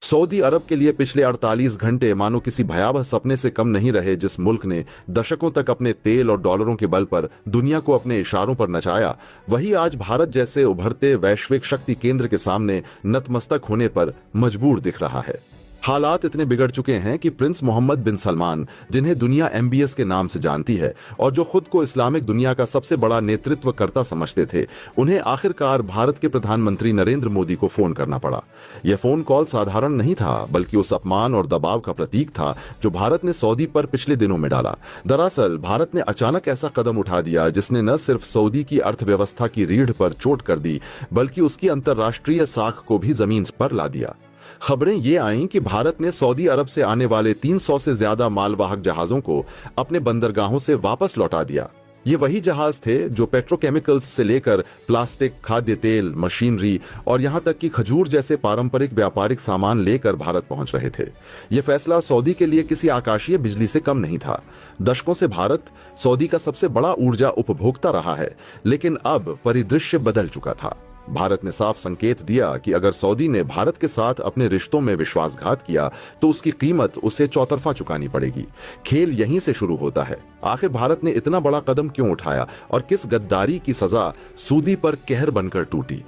Saudi अरब के लिए पिछले 48 घंटे मानो किसी भयावह सपने से कम नहीं रहे, जिस मुल्क ने दशकों तक अपने तेल और डॉलरों के बल पर दुनिया को अपने इशारों पर नचाया, वही आज भारत जैसे उभरते वैश्विक शक्ति केंद्र के सामने नतमस्तक होने पर मजबूर दिख रहा है। हालात इतने बिगड़ चुके हैं कि प्रिंस मोहम्मद बिन सलमान, जिन्हें दुनिया MBS के नाम से जानती है और जो खुद को इस्लामिक दुनिया का सबसे बड़ा नेतृत्वकर्ता समझते थे, उन्हें आखिरकार भारत के प्रधानमंत्री नरेंद्र मोदी को फोन करना पड़ा। यह फोन कॉल साधारण नहीं था, बल्कि उस अपमान और दबाव का प्रतीक था जो भारत ने सऊदी पर पिछले दिनों में डाला। दरअसल भारत ने अचानक ऐसा कदम उठा दिया जिसने न सिर्फ सऊदी की अर्थव्यवस्था की रीढ़ पर चोट कर दी, बल्कि उसकी अंतर्राष्ट्रीय साख को भी जमीन पर ला दिया। खबरें ये आईं कि भारत ने सऊदी अरब से आने वाले 300 से ज्यादा मालवाहक जहाजों को अपने बंदरगाहों से वापस लौटा दिया। ये वही जहाज थे जो पेट्रोकेमिकल्स से लेकर प्लास्टिक, खाद्य तेल, मशीनरी और यहां तक कि खजूर जैसे पारंपरिक व्यापारिक सामान लेकर भारत पहुंच रहे थे। यह फैसला सऊदी के लिए किसी आकाशीय बिजली से कम नहीं था। दशकों से भारत सऊदी का सबसे बड़ा ऊर्जा उपभोक्ता रहा है, लेकिन अब परिदृश्य बदल चुका था। भारत ने साफ संकेत दिया कि अगर सऊदी ने भारत के साथ अपने रिश्तों में विश्वासघात किया तो उसकी कीमत उसे चौतरफा चुकानी पड़ेगी। खेल यहीं से शुरू होता है। आखिर भारत ने इतना बड़ा कदम क्यों उठाया और किस गद्दारी की सजा सूदी पर कहर बनकर टूटी?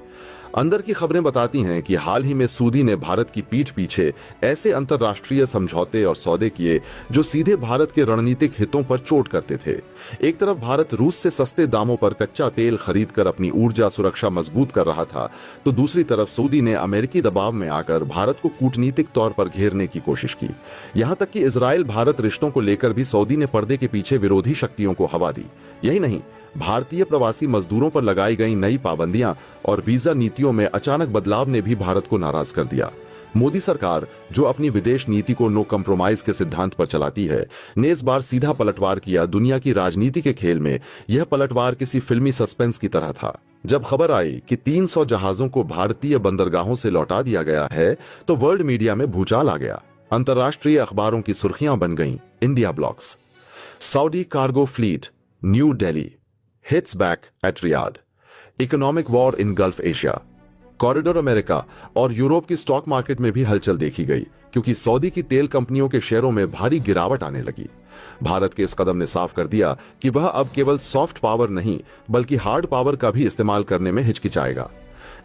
अंदर की खबरें बताती हैं कि हाल ही में सूदी ने भारत की पीठ पीछे ऐसे अंतर्राष्ट्रीय समझौते और सौदे किए जो सीधे भारत के रणनीतिक हितों पर चोट करते थे। एक तरफ भारत रूस से सस्ते दामों पर कच्चा तेल खरीदकर अपनी ऊर्जा सुरक्षा मजबूत कर रहा था, तो दूसरी तरफ सऊदी ने अमेरिकी दबाव में आकर भारत को कूटनीतिक तौर पर घेरने की कोशिश की। यहां तक कि इजराइल भारत रिश्तों को लेकर भी सऊदी ने पर्दे के पीछे विरोधी शक्तियों को हवा दी। यही नहीं, भारतीय प्रवासी मजदूरों पर लगाई गई नई पाबंदियां और वीजा नीतियों में अचानक बदलाव ने भी भारत को नाराज कर दिया। मोदी सरकार, जो अपनी विदेश नीति को नो कम्प्रोमाइज के सिद्धांत पर चलाती है, ने इस बार सीधा पलटवार किया। दुनिया की राजनीति के खेल में यह पलटवार किसी फिल्मी सस्पेंस की तरह था। जब खबर आई कि 300 जहाजों को भारतीय बंदरगाहों से लौटा दिया गया है, तो वर्ल्ड मीडिया में भूचाल आ गया। अंतर्राष्ट्रीय अखबारों की सुर्खियां बन गईं। India blocks, Saudi cargo fleet, new Delhi hits back at Riyadh, economic war in gulf Asia. Corridor America और यूरोप की स्टॉक मार्केट में भी हलचल देखी गई, क्योंकि सऊदी की तेल कंपनियों के शेयरों में भारी गिरावट आने लगी। भारत के इस कदम ने साफ कर दिया कि वह अब केवल सॉफ्ट पावर नहीं, बल्कि हार्ड पावर का भी इस्तेमाल करने में हिचकिचाएगा।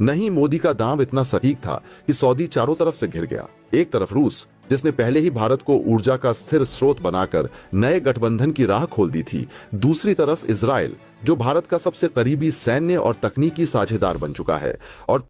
नहीं, मोदी का दांव इतना सटीक था कि सऊदी चारों तरफ से घिर गया। एक तरफ रूस, जिसने पहले ही भारत को ऊर्जा का स्थिर स्रोत बनाकर नए गठबंधन की राह खोल दी थी। दूसरी तरफ इजराइल, जो भारत का सबसे करीबी सैन्य और तकनीकी साझेदार बन चुका है। और